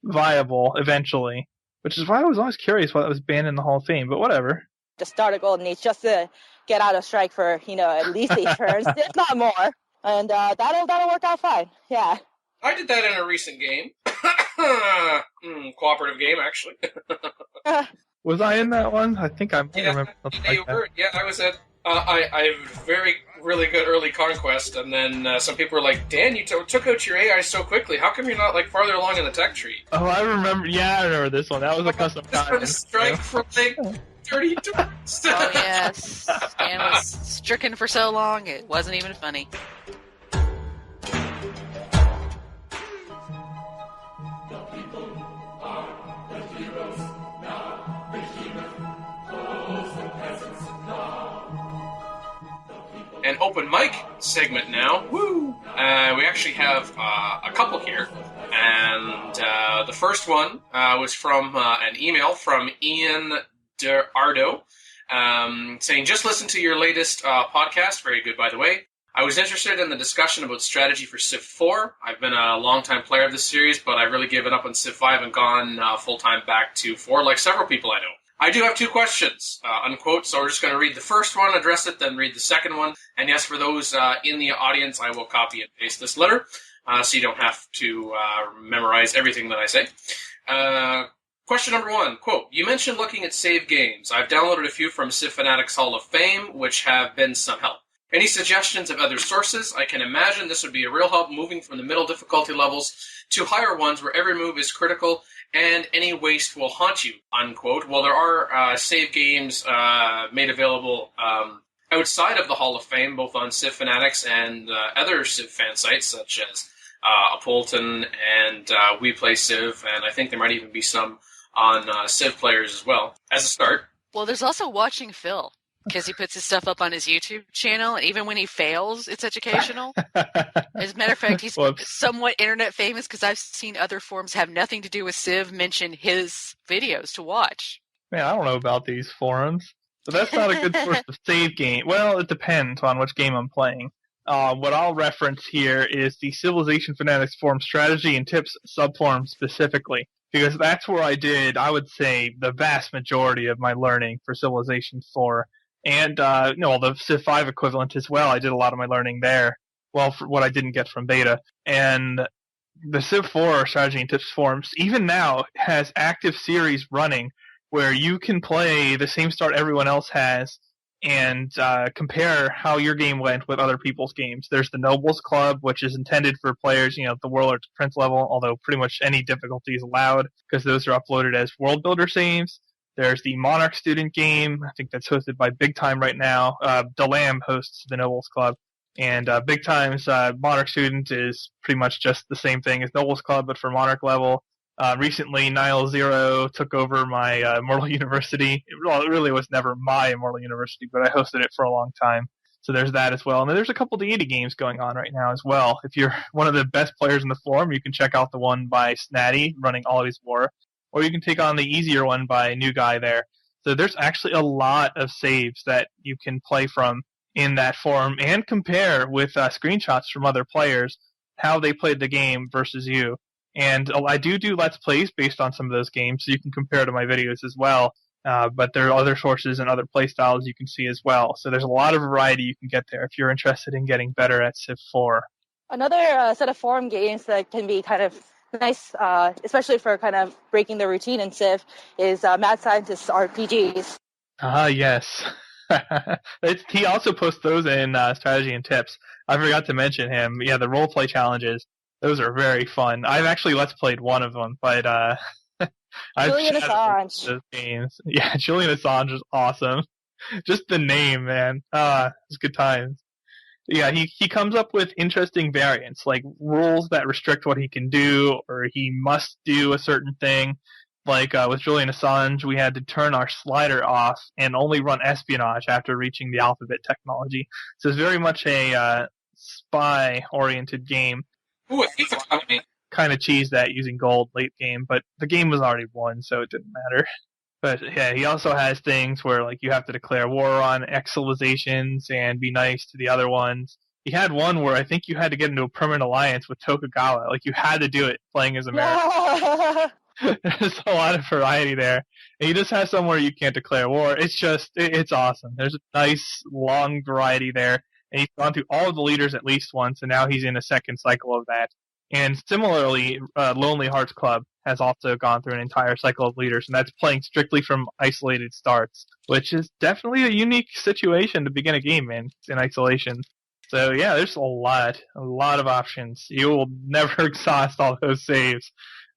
viable eventually. Which is why I was always curious why that was banned in the Hall of Fame, but whatever. To start a Golden Age just to get out of strike for, at least 8 turns, if not more. And that'll work out fine. Yeah. I did that in a recent game. Cooperative game, actually. Was I in that one? I think I might remember something like that. Yeah, I was at... I have really good early conquest, and then some people were like, Dan, you took out your AI so quickly. How come you're not, farther along in the tech tree? Oh, I remember. Yeah, I remember this one. That was a custom time. This strike for, 30 turns. Oh, yes. Dan was stricken for so long, it wasn't even funny. An open mic segment now. Woo! We actually have a couple here. And the first one was from an email from Ian DeArdo saying, just listen to your latest podcast. Very good, by the way. I was interested in the discussion about strategy for Civ 4. I've been a long-time player of this series, but I've really given up on Civ 5 and gone full-time back to 4, like several people I know. I do have 2 questions, unquote, so we're just going to read the first one, address it, then read the second one. And yes, for those in the audience, I will copy and paste this letter, so you don't have to memorize everything that I say. Question number 1, quote, you mentioned looking at save games. I've downloaded a few from Civ Fanatics Hall of Fame, which have been some help. Any suggestions of other sources? I can imagine this would be a real help moving from the middle difficulty levels to higher ones where every move is critical and any waste will haunt you, unquote. Well, there are save games made available outside of the Hall of Fame, both on Civ Fanatics and other Civ fan sites, such as Apolton and We Play Civ, and I think there might even be some on Civ Players as well, as a start. Well, there's also Watching Phil, because he puts his stuff up on his YouTube channel, and even when he fails, it's educational. As a matter of fact, he's somewhat internet famous because I've seen other forums have nothing to do with Civ mention his videos to watch. Man, I don't know about these forums, but that's not a good source of save game. Well, it depends on which game I'm playing. What I'll reference here is the Civilization Fanatics forum strategy and tips subforum specifically, because that's where I did, I would say, the vast majority of my learning for Civilization 4. And, the Civ 5 equivalent as well. I did a lot of my learning there. Well, for what I didn't get from beta. And the Civ 4 strategy and tips forums, even now, has active series running where you can play the same start everyone else has and compare how your game went with other people's games. There's the Nobles Club, which is intended for players, at the Warlord to Prince level, although pretty much any difficulty is allowed because those are uploaded as World Builder saves. There's the Monarch student game. I think that's hosted by Big Time right now. DeLamb hosts the Nobles Club. And Big Time's Monarch student is pretty much just the same thing as Nobles Club, but for Monarch level. Recently, Nile Zero took over my Immortal University. It really was never my Immortal University, but I hosted it for a long time. So there's that as well. And then there's a couple deity games going on right now as well. If you're one of the best players in the forum, you can check out the one by Snatty running Always War. Or you can take on the easier one by a new guy there. So there's actually a lot of saves that you can play from in that forum and compare with screenshots from other players, how they played the game versus you. And I do Let's Plays based on some of those games, so you can compare to my videos as well. But there are other sources and other play styles you can see as well. So there's a lot of variety you can get there if you're interested in getting better at Civ 4. Another set of forum games that can be kind of nice, especially for kind of breaking the routine in Civ, is Mad Scientist's RPGs. Yes. He also posts those in Strategy and Tips. I forgot to mention him. Yeah, the roleplay challenges, those are very fun. I've actually Let's Played one of them, but Julian Assange. Those games. Yeah, Julian Assange is awesome. Just the name, man. It's good times. Yeah, he comes up with interesting variants, like rules that restrict what he can do, or he must do a certain thing. Like with Julian Assange, we had to turn our slider off and only run espionage after reaching the alphabet technology. So it's very much a spy-oriented game. Ooh, I think it's coming. Kind of cheesed that using gold late game, but the game was already won, so it didn't matter. But yeah, he also has things where like you have to declare war on X civilizations and be nice to the other ones. He had one where I think you had to get into a permanent alliance with Tokugawa. Like you had to do it playing as America. There's a lot of variety there. And he just has somewhere you can't declare war. It's awesome. There's a nice long variety there. And he's gone through all of the leaders at least once, and now he's in a second cycle of that. And similarly, Lonely Hearts Club has also gone through an entire cycle of leaders, and that's playing strictly from isolated starts, which is definitely a unique situation to begin a game in isolation. So yeah, there's a lot of options. You will never exhaust all those saves.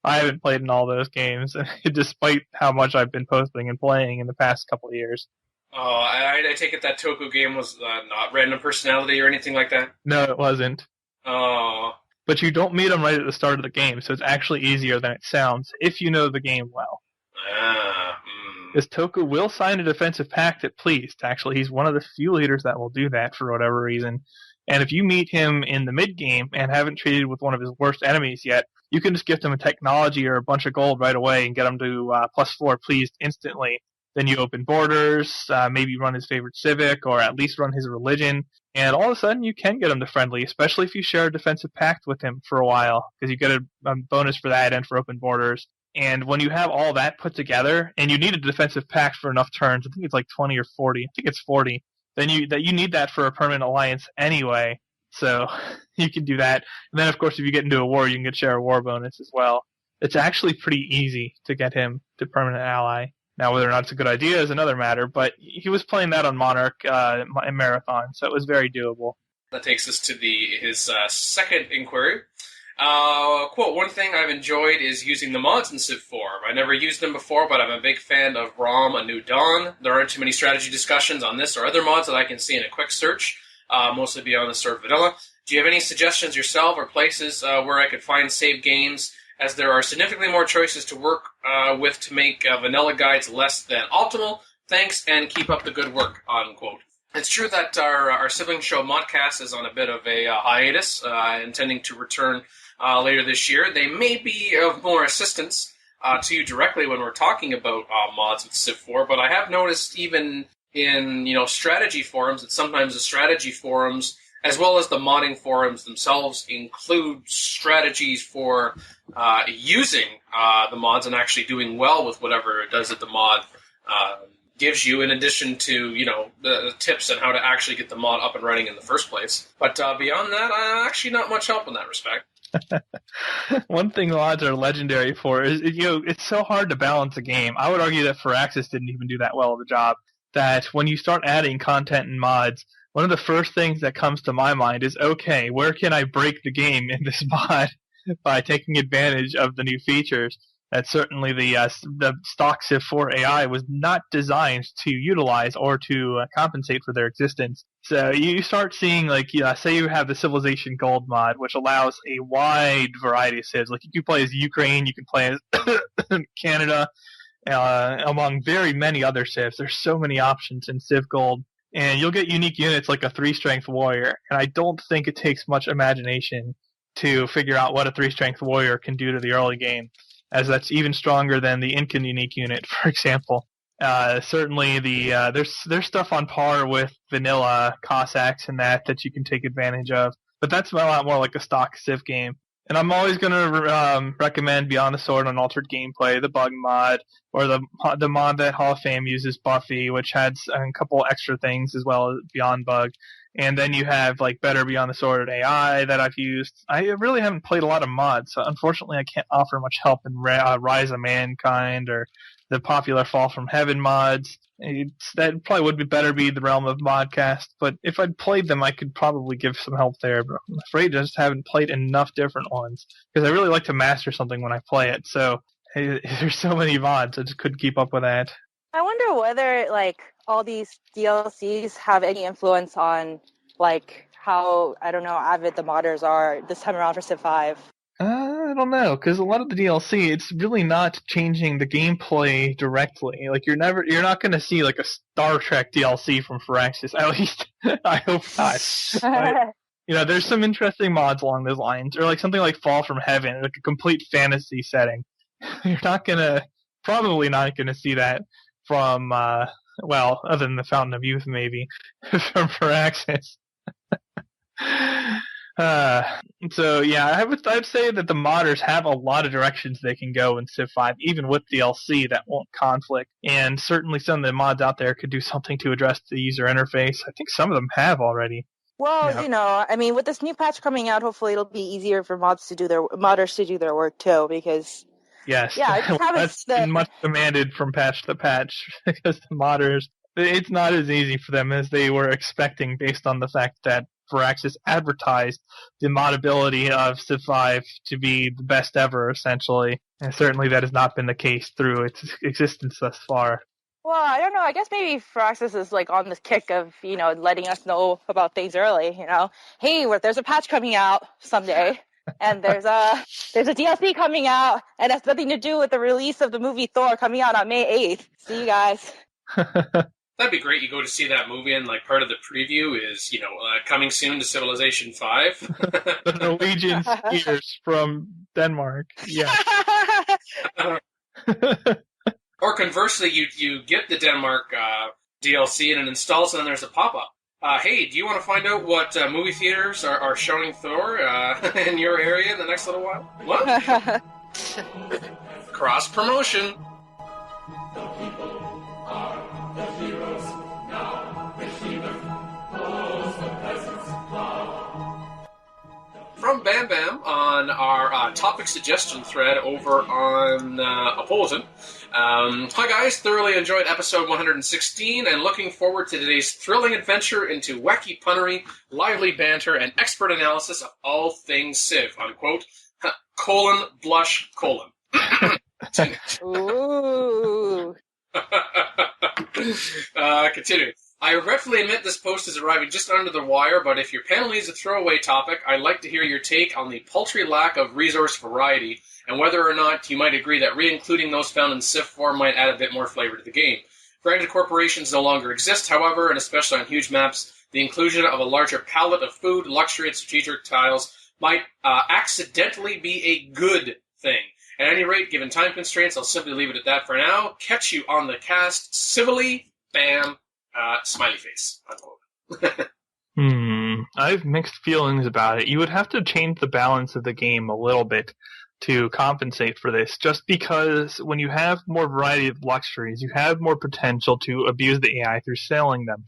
I haven't played in all those games, despite how much I've been posting and playing in the past couple of years. Oh, I take it that Toku game was not random personality or anything like that? No, it wasn't. Oh. But you don't meet him right at the start of the game, so it's actually easier than it sounds if you know the game well. Because Toku will sign a defensive pact at pleased. Actually, he's one of the few leaders that will do that for whatever reason. And if you meet him in the mid-game and haven't traded with one of his worst enemies yet, you can just gift him a technology or a bunch of gold right away and get him to +4 pleased instantly. Then you open borders, maybe run his favorite civic, or at least run his religion, and all of a sudden you can get him to friendly, especially if you share a defensive pact with him for a while, because you get a bonus for that and for open borders. And when you have all that put together, and you need a defensive pact for enough turns, I think it's like 20 or 40, I think it's 40, then you need that for a permanent alliance anyway, so you can do that. And then, of course, if you get into a war, you can get share a war bonus as well. It's actually pretty easy to get him to permanent ally. Now, whether or not it's a good idea is another matter, but he was playing that on Monarch in Marathon, so it was very doable. That takes us to his second inquiry. Quote, one thing I've enjoyed is using the mods in Civ 4. I never used them before, but I'm a big fan of ROM A New Dawn. There aren't too many strategy discussions on this or other mods that I can see in a quick search, mostly beyond the sort of vanilla. Do you have any suggestions yourself or places where I could find saved games, as there are significantly more choices to work with to make vanilla guides less than optimal? Thanks, and keep up the good work, unquote. It's true that our sibling show, ModCast, is on a bit of a hiatus, intending to return later this year. They may be of more assistance to you directly when we're talking about mods with Civ 4, but I have noticed even in strategy forums that sometimes the strategy forums, as well as the modding forums themselves, include strategies for using the mods and actually doing well with whatever it does that the mod gives you, in addition to the tips on how to actually get the mod up and running in the first place. But beyond that, actually not much help in that respect. One thing mods are legendary for is it's so hard to balance a game. I would argue that Firaxis didn't even do that well of a job. That when you start adding content and mods, one of the first things that comes to my mind is, okay, where can I break the game in this mod by taking advantage of the new features? That certainly the stock Civ 4 AI was not designed to utilize or to compensate for their existence. So you start seeing, say you have the Civilization Gold mod, which allows a wide variety of civs. Like, you can play as Ukraine, you can play as Canada, among very many other civs. There's so many options in Civ Gold. And you'll get unique units like a 3-strength warrior. And I don't think it takes much imagination to figure out what a 3-strength warrior can do to the early game, as that's even stronger than the Incan unique unit, for example. Certainly, there's stuff on par with vanilla Cossacks and that you can take advantage of, but that's a lot more like a stock Civ game. And I'm always going to recommend Beyond the Sword Unaltered Gameplay, the bug mod, or the mod that Hall of Fame uses, Buffy, which has a couple extra things as well as Beyond Bug. And then you have Better Beyond the Sword AI that I've used. I really haven't played a lot of mods, so unfortunately I can't offer much help in Rise of Mankind or the popular Fall from Heaven mods. That probably would be the realm of ModCast, but if I'd played them I could probably give some help there, but I'm afraid I just haven't played enough different ones, because I really like to master something when I play it, so there's so many mods, I just couldn't keep up with that. I wonder whether all these DLCs have any influence on how, I don't know, avid the modders are this time around for Civ 5. I don't know, because a lot of the DLC, it's really not changing the gameplay directly. You're not going to see a Star Trek DLC from Firaxis. At least I hope not. But, there's some interesting mods along those lines, or something like Fall from Heaven, a complete fantasy setting. You're not going to probably not going to see that from, well, other than the Fountain of Youth, maybe, from Firaxis. So yeah, I'd say that the modders have a lot of directions they can go in Civ 5, even with DLC that won't conflict. And certainly some of the mods out there could do something to address the user interface. I think some of them have already. Well, I mean, with this new patch coming out, hopefully it'll be easier for modders to do their work too. Because yes, yeah, I just haven't that's been much demanded from patch to patch because the modders, it's not as easy for them as they were expecting, based on the fact that Firaxis advertised the moddability of Civ 5 to be the best ever, essentially. And certainly that has not been the case through its existence thus far. Well, I don't know. I guess maybe Firaxis is like on this kick of, letting us know about things early. Hey, there's a patch coming out someday, and there's a DLC coming out, and that's nothing to do with the release of the movie Thor coming out on May 8th. See you guys. That'd be great. You go to see that movie, and like part of the preview is, coming soon to Civilization 5. The Norwegian skiers from Denmark. Yeah. Or conversely, you get the Denmark DLC and it installs, and then there's a pop-up. Hey, do you want to find out what movie theaters are showing Thor in your area in the next little while? What? Cross-promotion. From Bam Bam on our topic suggestion thread over on Opposing. Hi guys, thoroughly enjoyed episode 116 and looking forward to today's thrilling adventure into wacky punnery, lively banter, and expert analysis of all things Civ, unquote. Blush. Ooh. Continuing. I regretfully admit this post is arriving just under the wire, but if your panel needs a throwaway topic, I'd like to hear your take on the paltry lack of resource variety, and whether or not you might agree that re-including those found in Civ 4 might add a bit more flavor to the game. Granted, corporations no longer exist, however, and especially on huge maps, the inclusion of a larger palette of food, luxury, and strategic tiles might accidentally be a good thing. At any rate, given time constraints, I'll simply leave it at that for now. Catch you on the cast. Civilly, Bam. Smiley face. Unquote. I have mixed feelings about it. You would have to change the balance of the game a little bit to compensate for this, just because when you have more variety of luxuries, you have more potential to abuse the AI through selling them.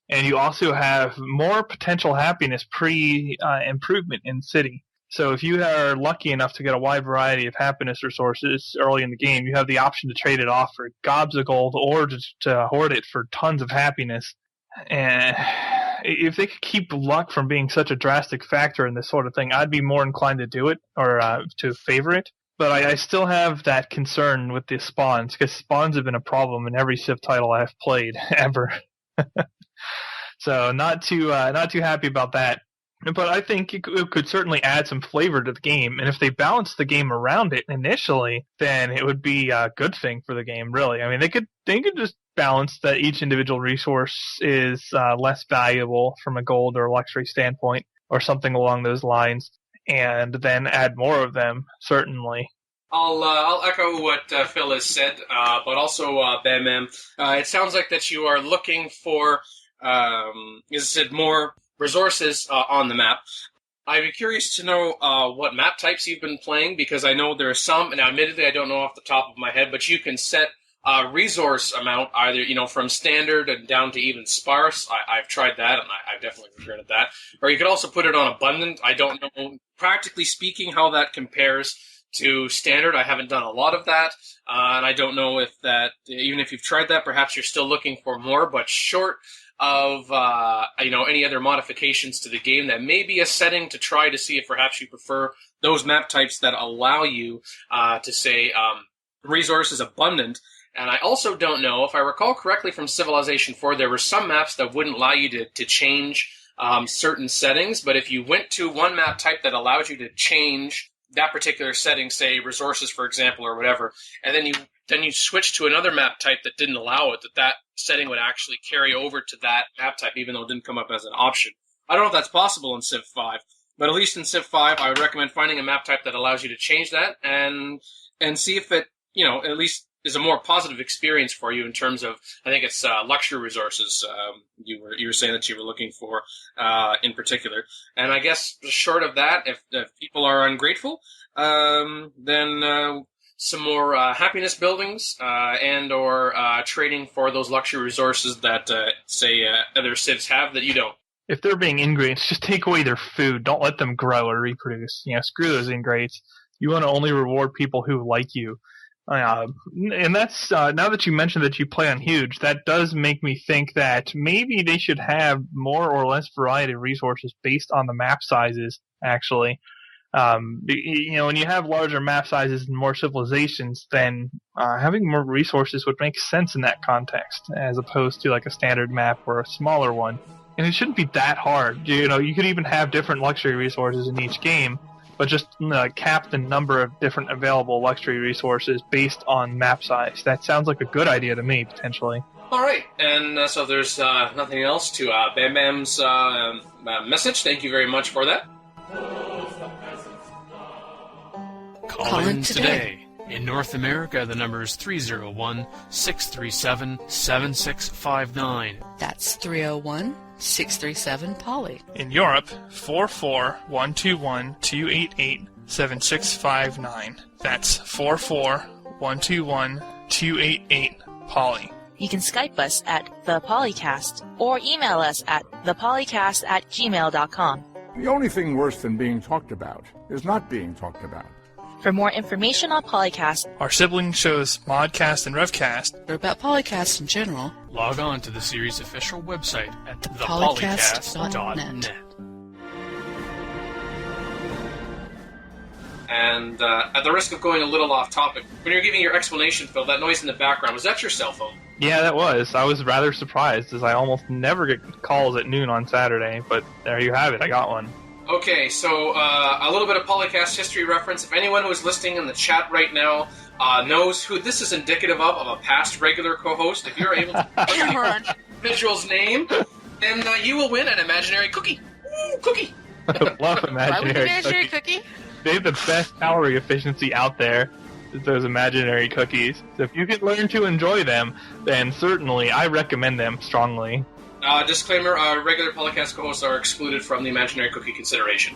And you also have more potential happiness pre-improvement in city. So if you are lucky enough to get a wide variety of happiness resources early in the game, you have the option to trade it off for gobs of gold or just to hoard it for tons of happiness. And if they could keep luck from being such a drastic factor in this sort of thing, I'd be more inclined to do it or to favor it. But I still have that concern with the spawns, because spawns have been a problem in every Civ title I've played ever. So not too happy about that. But I think it could certainly add some flavor to the game, and if they balance the game around it initially, then it would be a good thing for the game, really. I mean, they could just balance that each individual resource is less valuable from a gold or luxury standpoint, or something along those lines, and then add more of them, certainly. I'll echo what Phil has said, but also Bam Bam. It sounds like that you are looking for, more resources on the map. I'd be curious to know what map types you've been playing, because I know there are some, and admittedly I don't know off the top of my head, but you can set a resource amount either, from standard and down to even sparse. I've tried that, and I've definitely regretted that. Or you could also put it on abundant. I don't know, practically speaking, how that compares to standard. I haven't done a lot of that, and I don't know if that, even if you've tried that, perhaps you're still looking for more, but short of any other modifications to the game, that may be a setting to try to see if perhaps you prefer those map types that allow you to say resources abundant. And I also don't know, if I recall correctly from Civilization 4, there were some maps that wouldn't allow you to change certain settings, but if you went to one map type that allowed you to change that particular setting, say resources, for example, or whatever, and then you switch to another map type that didn't allow it, that setting would actually carry over to that map type, even though it didn't come up as an option. I don't know if that's possible in Civ 5, but at least in Civ 5, I would recommend finding a map type that allows you to change that and see if it, at least is a more positive experience for you in terms of, I think it's luxury resources you were saying that you were looking for in particular. And I guess short of that, if people are ungrateful, then some more happiness buildings and or trading for those luxury resources that, say, other civs have that you don't. If they're being ingrates, just take away their food. Don't let them grow or reproduce. Screw those ingrates. You want to only reward people who like you. And that's, now that you mentioned that you play on Huge, that does make me think that maybe they should have more or less variety of resources based on the map sizes, actually. When you have larger map sizes and more civilizations, then having more resources would make sense in that context, as opposed to like a standard map or a smaller one. And it shouldn't be that hard. You could even have different luxury resources in each game, but just cap the number of different available luxury resources based on map size. That sounds like a good idea to me, potentially. All right, and so there's nothing else to Bam Bam's message. Thank you very much for that. Call in today. In North America, the number is 301-637-7659. That's 301-637-POLY. In Europe, 44121-288-7659. That's 44121-288-POLY. You can Skype us at the PolyCast or email us at thepolycast@gmail.com. The only thing worse than being talked about is not being talked about. For more information on PolyCast, our sibling shows ModCast and RevCast, or about PolyCast in general, log on to the series' official website at thepolycast.net. And at the risk of going a little off topic, when you're giving your explanation, Phil, that noise in the background, was that your cell phone? Yeah, that was. I was rather surprised, as I almost never get calls at noon on Saturday, but there you have it. I got one. Okay, so a little bit of Polycast history reference. If anyone who is listening in the chat right now knows who this is indicative of a past regular co-host, if you're able to remember an individual's name, then you will win an imaginary cookie. Ooh, cookie! I love imaginary cookie. They have the best calorie efficiency out there, those imaginary cookies. So if you can learn to enjoy them, then certainly I recommend them strongly. Disclaimer, regular Polycast co-hosts are excluded from the imaginary cookie consideration.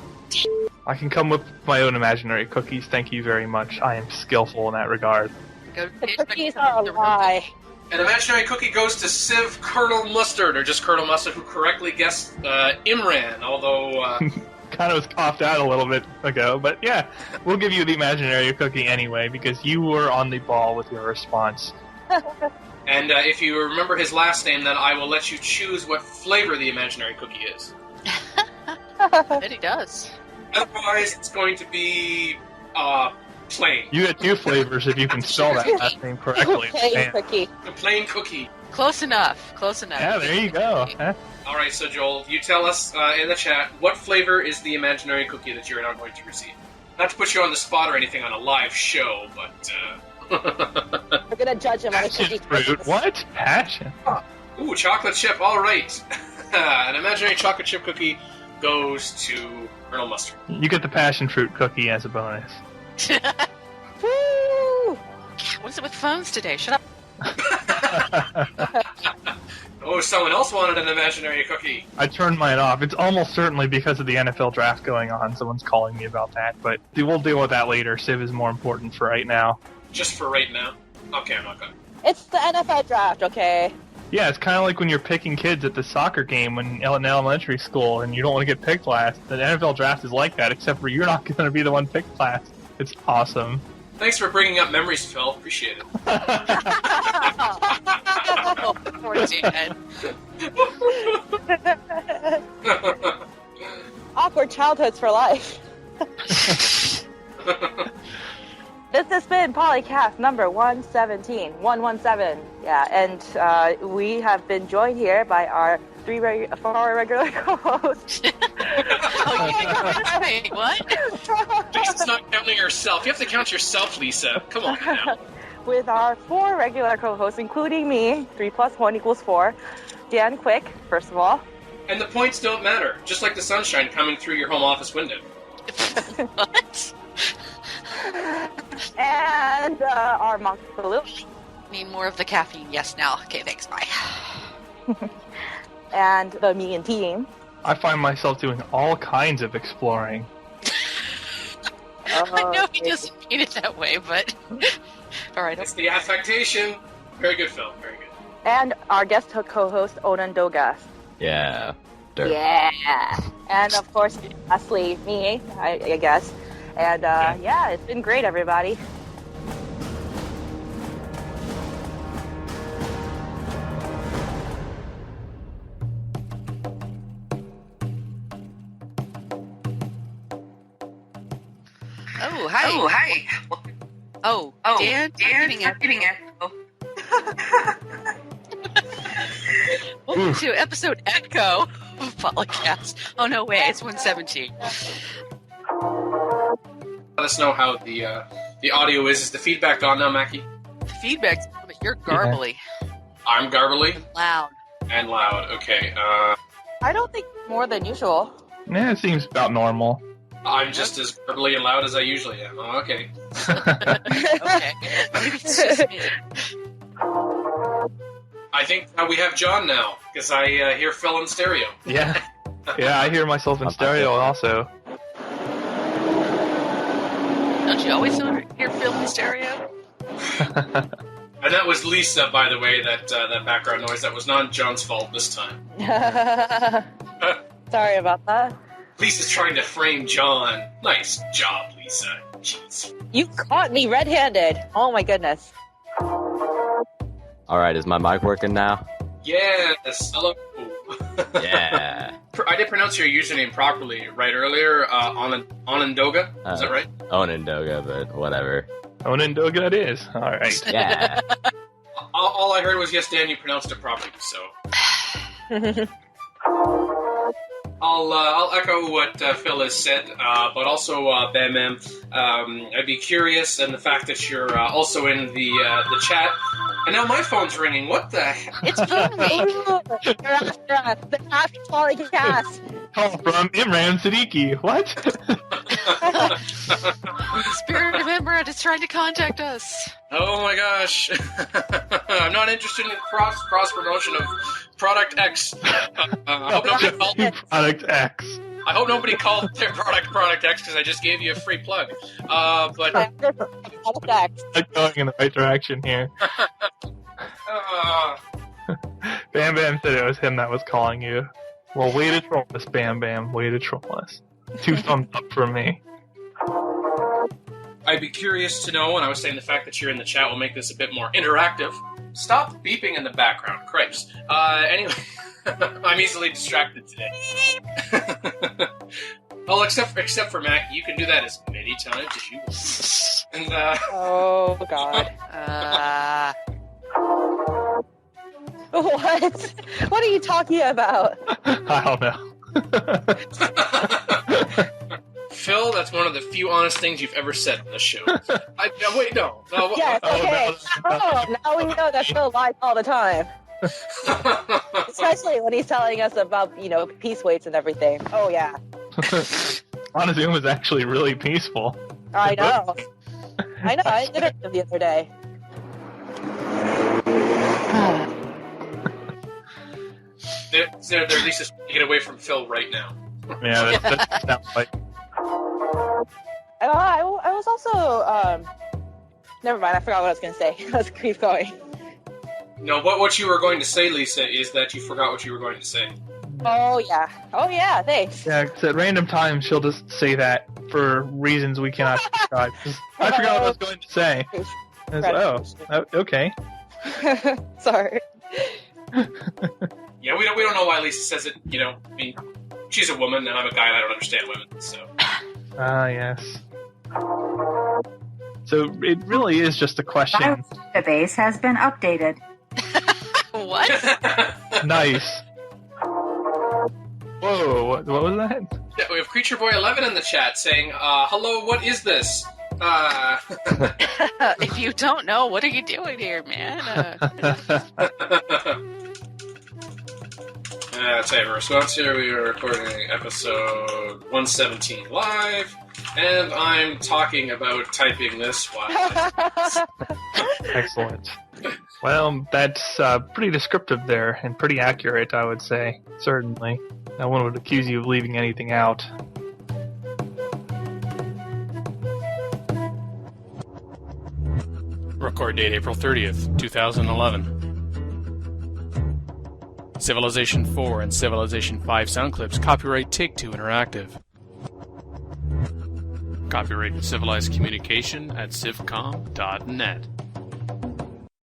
I can come with my own imaginary cookies, thank you very much. I am skillful in that regard. The cookies are a lie. An imaginary cookie goes to Civ Colonel Mustard, or just Colonel Mustard, who correctly guessed Imran, although... kind of was coughed out a little bit ago, but yeah, we'll give you the imaginary cookie anyway, because you were on the ball with your response. And if you remember his last name, then I will let you choose what flavor the imaginary cookie is. And he does. Otherwise, it's going to be plain. You get two flavors if you can spell that last name correctly. Plain cookie. The plain cookie. Close enough. Yeah, there you go. All right, so Joel, you tell us in the chat what flavor is the imaginary cookie that you're now going to receive. Not to put you on the spot or anything on a live show, but... We're gonna judge him on a cookie. Fruit. What? Passion. Ooh, chocolate chip. All right. An imaginary chocolate chip cookie goes to Colonel Mustard. You get the passion fruit cookie as a bonus. Woo! What's it with phones today? Shut up. Oh, someone else wanted an imaginary cookie. I turned mine off. It's almost certainly because of the NFL draft going on. Someone's calling me about that, but we'll deal with that later. Civ is more important for right now. Just for right now? Okay, I'm not gonna. It's the NFL draft, okay? Yeah, it's kind of like when you're picking kids at the soccer game in elementary school and you don't want to get picked last. The NFL draft is like that, except for you're not going to be the one picked last. It's awesome. Thanks for bringing up memories, Phil. Appreciate it. Oh, poor Dan. Awkward childhoods for life. This has been PolyCast number 117. 117. Yeah, and we have been joined here by our four regular co-hosts. Oh, yeah, wait, what? Lisa's not counting herself. You have to count yourself, Lisa. Come on now. With our four regular co-hosts, including me, 3 + 1 = 4. Dan Quick, first of all. And the points don't matter, just like the sunshine coming through your home office window. What? And our Makahlua. Need more of the caffeine. Yes, now. Okay, thanks. Bye. And TheMeInTeam. I find myself doing all kinds of exploring. I know he doesn't mean it that way, but all right. It's the affectation. Very good film. Very good. And our guest co-host, Onandoga. Yeah. Dirt. Yeah. And of course, lastly, me, I guess. And yeah, it's been great, everybody. Oh, hi. Oh, hi. Oh, Dan, I'm getting it. Welcome to episode Echo of PolyCast. Oh, no, wait, it's 117. Let us know how the audio is. Is the feedback on now, Mackie? The feedback's but you're garbly. I'm garbly? Loud. And loud. Okay. I don't think more than usual. Yeah, it seems about normal. I'm just as garbly and loud as I usually am. Oh, okay. Okay. Maybe it's just me. I think we have John now, because I hear Phil in stereo. Yeah. Yeah, I hear myself in stereo also. Don't you always hear Phil in stereo? And that was Lisa, by the way, that background noise. That was not John's fault this time. Sorry about that. Lisa's trying to frame John. Nice job, Lisa. Jeez. You caught me red-handed. Oh my goodness. Alright, is my mic working now? Yes. Hello. Yeah. I did pronounce your username properly right earlier. Onandoga. Is that right? Onandoga, but whatever. Onandoga it is. Alright. Yeah. All I heard was, yes, Dan, you pronounced it properly, so... I'll echo what Phil has said, but also Bam, I'd be curious, and the fact that you're also in the chat. And now my phone's ringing. What the heck? It's phone week. You're after us. The after PolyCast. Call from Imran Siddiqui. What? Spirit of Emerald is trying to contact us. Oh my gosh. I'm not interested in cross promotion of Product X. I hope nobody called Product X. I hope nobody called their product X because I just gave you a free plug. But I'm going in the right direction here. Bam Bam said it was him that was calling you. Well, way to troll us, Bam Bam. Way to troll us. 2 thumbs up for me. I'd be curious to know, and I was saying the fact that you're in the chat will make this a bit more interactive. Stop beeping in the background, Christ. Anyway, I'm easily distracted today. Well, except for Mac, you can do that as many times as you want. And oh God. What? What are you talking about? I don't know. Phil, that's one of the few honest things you've ever said on this show. Wait, no. Yes, okay. Now we know that Phil lies all the time. Especially when he's telling us about, peace weights and everything. Oh, yeah. Montezuma is actually really peaceful. I know. I did it the other day. They're at least just taking it away from Phil right now. Yeah, that sounds like... I was also, never mind, I forgot what I was going to say. Let's keep going. No, what you were going to say, Lisa, is that you forgot what you were going to say. Oh, yeah, thanks. Yeah, because at random times she'll just say that for reasons we cannot describe. I forgot what I was going to say. Okay. Sorry. Yeah, we don't know why Lisa says it, I mean, she's a woman, and I'm a guy, and I don't understand women, so... yes. So it really is just a question. The base has been updated. What? Nice. Whoa, what was that? Yeah, we have Creature Boy 11 in the chat saying, hello, what is this? If you don't know, what are you doing here, man? Let's have a response here. We are recording episode 117 live. And I'm talking about typing this while Excellent. Well, that's pretty descriptive there, and pretty accurate, I would say. Certainly. No one would accuse you of leaving anything out. Record date April 30th, 2011. Civilization 4 and Civilization 5 sound clips. Copyright Take-Two Interactive. Copyright Civilized Communication at civcom.net.